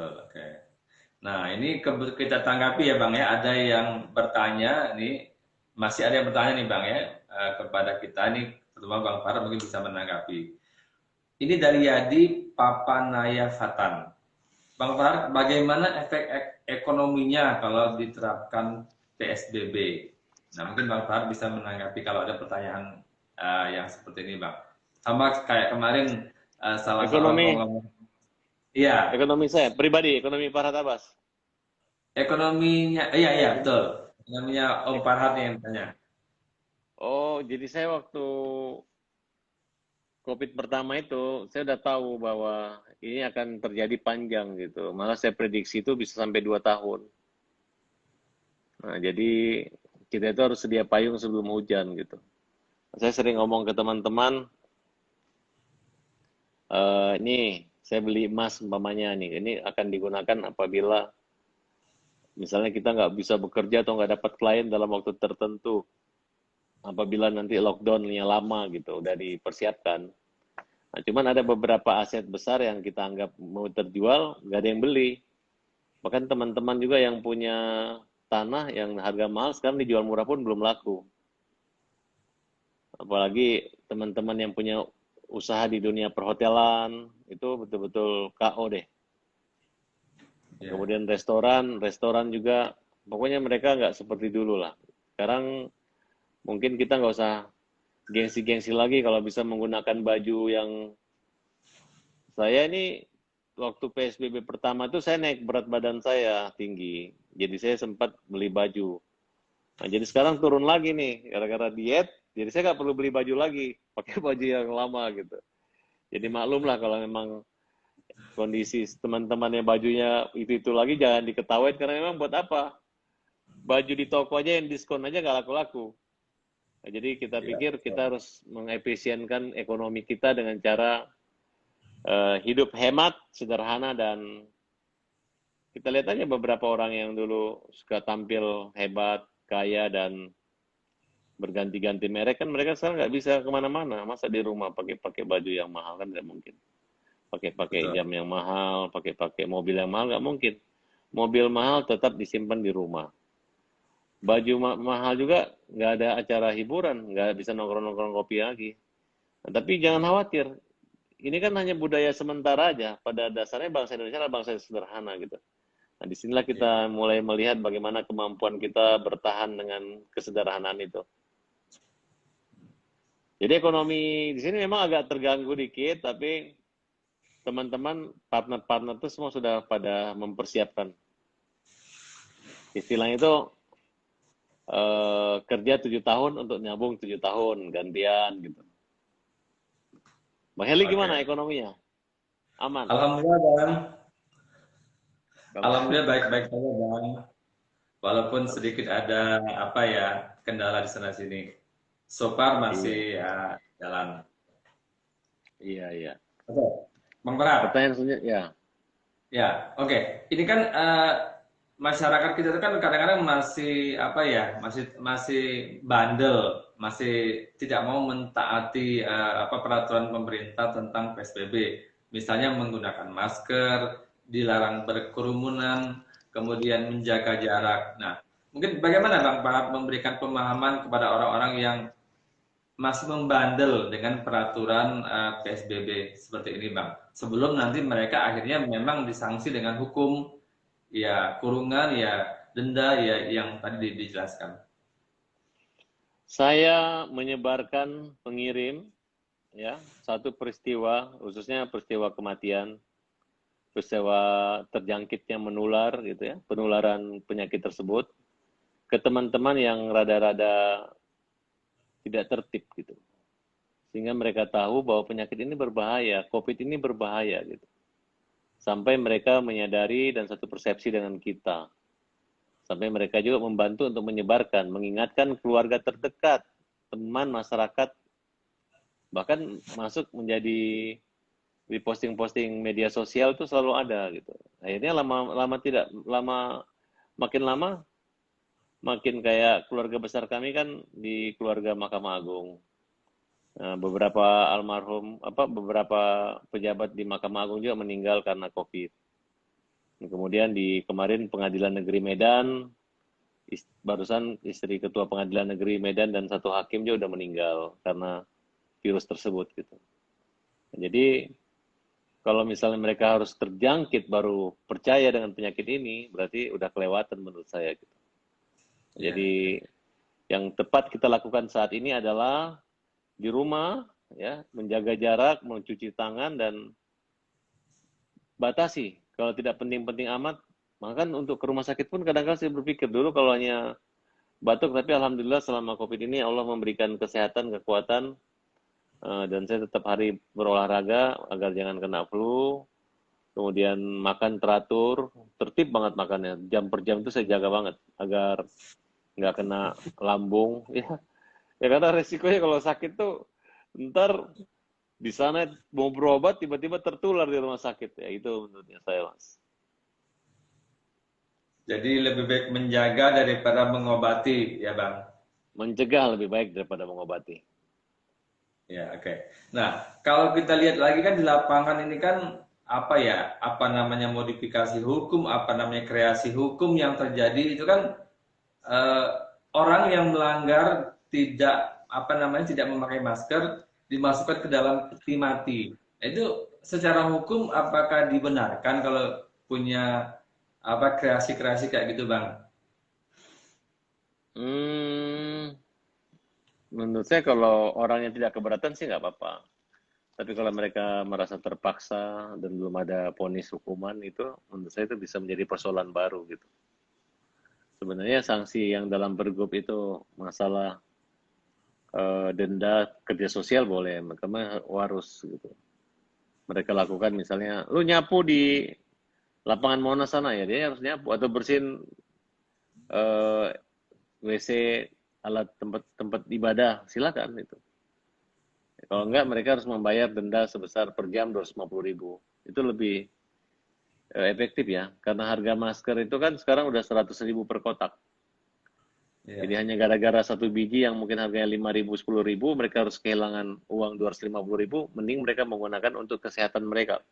betul. Oke. Nah, ini kita tanggapi ya Bang ya. Ada yang bertanya nih, masih ada yang bertanya nih Bang ya kepada kita nih, terutama Bang Farah mungkin bisa menanggapi. Ini dari Yadi Papanaya Fatan. Bang Farah, bagaimana efek ekonominya kalau diterapkan PSBB? Nah, mungkin Bang Farah bisa menanggapi kalau ada pertanyaan yang seperti ini, Bang. Sama kayak kemarin salah seorang Ekonomi, pengomong. Iya, ekonomi saya pribadi, ekonomi Farhad Abbas. ekonominya, iya iya Ini, betul. Ekonominya Om ek- Farhad yang tanya. oh, jadi saya waktu COVID pertama itu, saya udah tahu bahwa ini akan terjadi panjang gitu. Malah saya prediksi itu bisa sampai 2 tahun. Nah, jadi kita itu harus sedia payung sebelum hujan gitu. Saya sering ngomong ke teman-teman, ini saya beli emas umpamanya nih, ini akan digunakan apabila misalnya kita nggak bisa bekerja atau nggak dapat klien dalam waktu tertentu. Apabila nanti lockdown-nya lama gitu, udah dipersiapkan. Nah, cuman ada beberapa aset besar yang kita anggap mau terjual, nggak ada yang beli. Bahkan teman-teman juga yang punya tanah yang harga mahal sekarang dijual murah pun belum laku. Apalagi teman-teman yang punya usaha di dunia perhotelan, itu betul-betul KO deh. Iya. Kemudian restoran juga, pokoknya mereka nggak seperti dulu lah. Sekarang mungkin kita nggak usah gengsi-gengsi lagi kalau bisa menggunakan baju yang saya ini waktu PSBB pertama itu saya naik berat badan saya tinggi. Jadi saya sempat beli baju. Nah, jadi sekarang turun lagi nih gara-gara diet. Jadi saya nggak perlu beli baju lagi, pakai baju yang lama gitu. Jadi maklum lah kalau memang kondisi teman-teman yang bajunya itu lagi jangan diketawain karena memang buat apa? Baju di toko aja yang diskon aja nggak laku-laku. Nah, jadi kita Iya, pikir betul. kita harus mengefisienkan ekonomi kita dengan cara hidup hemat, sederhana, dan kita lihat aja beberapa orang yang dulu suka tampil hebat, kaya, dan berganti-ganti merek kan mereka sekarang nggak bisa kemana-mana. Masa di rumah pakai-pakai baju yang mahal kan nggak mungkin. Pakai-pakai Betul. jam yang mahal, pakai-pakai mobil yang mahal nggak mungkin. Mobil mahal tetap disimpan di rumah. Baju mahal juga nggak ada acara hiburan, nggak bisa nongkrong-nongkrong kopi lagi. Nah, tapi jangan khawatir, ini kan hanya budaya sementara aja. Pada dasarnya bangsa Indonesia adalah bangsa yang sederhana gitu. Nah, disinilah kita Iya. mulai melihat bagaimana kemampuan kita bertahan dengan kesederhanaan itu. Jadi ekonomi di sini memang agak terganggu dikit, tapi teman-teman, partner-partner itu semua sudah pada mempersiapkan. Istilahnya itu kerja 7 tahun untuk nyambung 7 tahun, gantian gitu. Bang Heli gimana Oke. ekonominya? Aman? Alhamdulillah, Bang. Bang, Alhamdulillah baik-baik saja, Bang. Walaupun harus, sedikit ada apa ya kendala di sana sini. So far iya, masih ya, jalan. iya, iya. Oke, Bang Berat. Pertanyaan selanjutnya, ya, Ya, oke. Ini kan masyarakat kita itu kan kadang-kadang masih apa ya, masih masih bandel, masih tidak mau mentaati apa peraturan pemerintah tentang PSBB. Misalnya menggunakan masker, dilarang berkerumunan, kemudian menjaga jarak. Nah, mungkin bagaimana Bang Pak memberikan pemahaman kepada orang-orang yang masih membandel dengan peraturan PSBB seperti ini, Bang. Sebelum nanti mereka akhirnya memang disanksi dengan hukum, ya kurungan, ya denda, ya yang tadi dijelaskan. saya menyebarkan pengirim ya satu peristiwa, khususnya peristiwa kematian, peristiwa terjangkitnya menular gitu ya, penularan penyakit tersebut ke teman-teman yang rada-rada tidak tertib gitu. Sehingga mereka tahu bahwa penyakit ini berbahaya, COVID ini berbahaya gitu. Sampai mereka menyadari dan satu persepsi dengan kita. Sampai mereka juga membantu untuk menyebarkan, mengingatkan keluarga terdekat, teman, masyarakat, bahkan masuk menjadi di posting-posting media sosial itu selalu ada gitu. Akhirnya lama tidak lama makin lama makin kayak keluarga besar kami kan di keluarga Mahkamah Agung. Nah, beberapa almarhum beberapa pejabat di Mahkamah Agung juga meninggal karena COVID. Kemudian di kemarin Pengadilan Negeri Medan, barusan istri Ketua Pengadilan Negeri Medan dan satu hakim dia udah meninggal karena virus tersebut gitu. Jadi kalau misalnya mereka harus terjangkit baru percaya dengan penyakit ini, berarti udah kelewatan menurut saya gitu. Ya, Jadi yang tepat kita lakukan saat ini adalah di rumah, ya, menjaga jarak, mencuci tangan, dan batasi. Kalau tidak penting-penting amat, maka kan untuk ke rumah sakit pun kadang-kadang saya berpikir dulu kalau hanya batuk, tapi alhamdulillah selama COVID ini Allah memberikan kesehatan, kekuatan, dan saya tetap hari berolahraga agar jangan kena flu, kemudian makan teratur, tertib banget makannya, jam per jam itu saya jaga banget agar nggak kena lambung, ya karena resikonya kalau sakit tuh ntar di sana mau berobat tiba-tiba tertular di rumah sakit, ya itu menurutnya saya, Mas. jadi lebih baik menjaga daripada mengobati, ya Bang. Mencegah lebih baik daripada mengobati. Ya, oke. Nah, kalau kita lihat lagi kan di lapangan ini kan apa ya, apa namanya modifikasi hukum, apa namanya kreasi hukum yang terjadi itu kan eh, orang yang melanggar tidak apa namanya tidak memakai masker dimasukkan ke dalam peti mati. Itu secara hukum apakah dibenarkan kalau punya apa kreasi-kreasi kayak gitu, Bang? Hmm, menurut saya kalau orang yang tidak keberatan sih nggak apa-apa. Tapi kalau mereka merasa terpaksa dan belum ada vonis hukuman itu, menurut saya itu bisa menjadi persoalan baru gitu. Sebenarnya sanksi yang dalam pergub itu masalah denda kerja sosial boleh, mereka harus gitu. Mereka lakukan misalnya, lu nyapu di lapangan Monas sana ya, dia harus nyapu atau bersihin eh, WC alat tempat ibadah, silakan itu. Kalau enggak, mereka harus membayar denda sebesar per jam 250.000. Itu lebih efektif ya, karena harga masker itu kan sekarang udah 100.000 per kotak. Jadi Iya. hanya gara-gara satu biji yang mungkin harganya 5.000, 10.000, mereka harus kehilangan uang 250.000, mending mereka menggunakan untuk kesehatan mereka.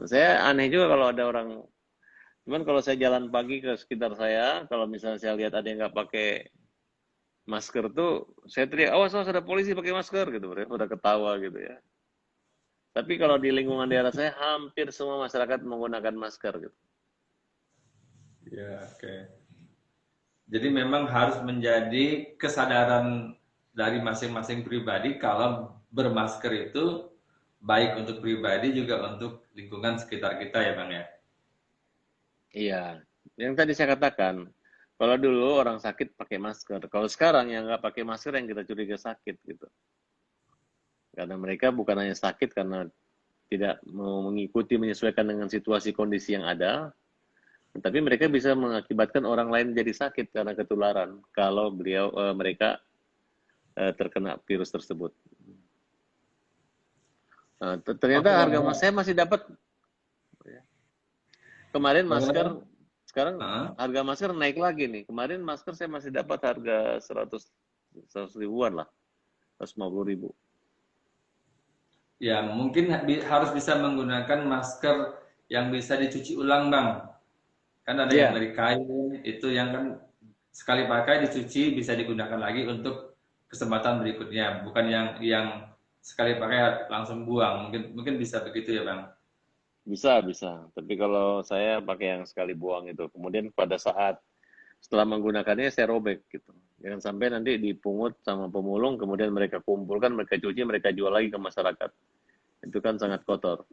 Saya aneh juga kalau ada orang, cuman kalau saya jalan pagi ke sekitar saya, kalau misalnya saya lihat ada yang nggak pakai masker tuh, saya teriak, awas awas ada polisi pakai masker gitu, mereka udah ketawa gitu ya. Tapi kalau di lingkungan daerah saya hampir semua masyarakat menggunakan masker gitu. Ya, oke. Jadi memang harus menjadi kesadaran dari masing-masing pribadi kalau bermasker itu baik untuk pribadi juga untuk lingkungan sekitar kita ya Bang ya. Iya, yang tadi saya katakan, kalau dulu orang sakit pakai masker, kalau sekarang yang nggak pakai masker yang kita curiga sakit gitu. Karena mereka bukan hanya sakit karena tidak mau mengikuti menyesuaikan dengan situasi kondisi yang ada, tapi mereka bisa mengakibatkan orang lain jadi sakit karena ketularan kalau mereka terkena virus tersebut. Ternyata Oke Bang. harga saya masih dapat kemarin Bang, masker, kenapa? sekarang Hah? harga masker naik lagi nih. Kemarin masker saya masih dapat harga 100 ribuan lah, 150.000. Ya mungkin harus bisa menggunakan masker yang bisa dicuci ulang Bang. Kan ada yang Ya, dari kain itu yang kan sekali pakai dicuci bisa digunakan lagi untuk kesempatan berikutnya, bukan yang sekali pakai langsung buang. Mungkin mungkin bisa begitu ya Bang. bisa. Tapi kalau saya pakai yang sekali buang itu, kemudian pada saat setelah menggunakannya saya robek gitu. Jangan sampai nanti dipungut sama pemulung, kemudian mereka kumpulkan, mereka cuci, mereka jual lagi ke masyarakat. Itu kan sangat kotor.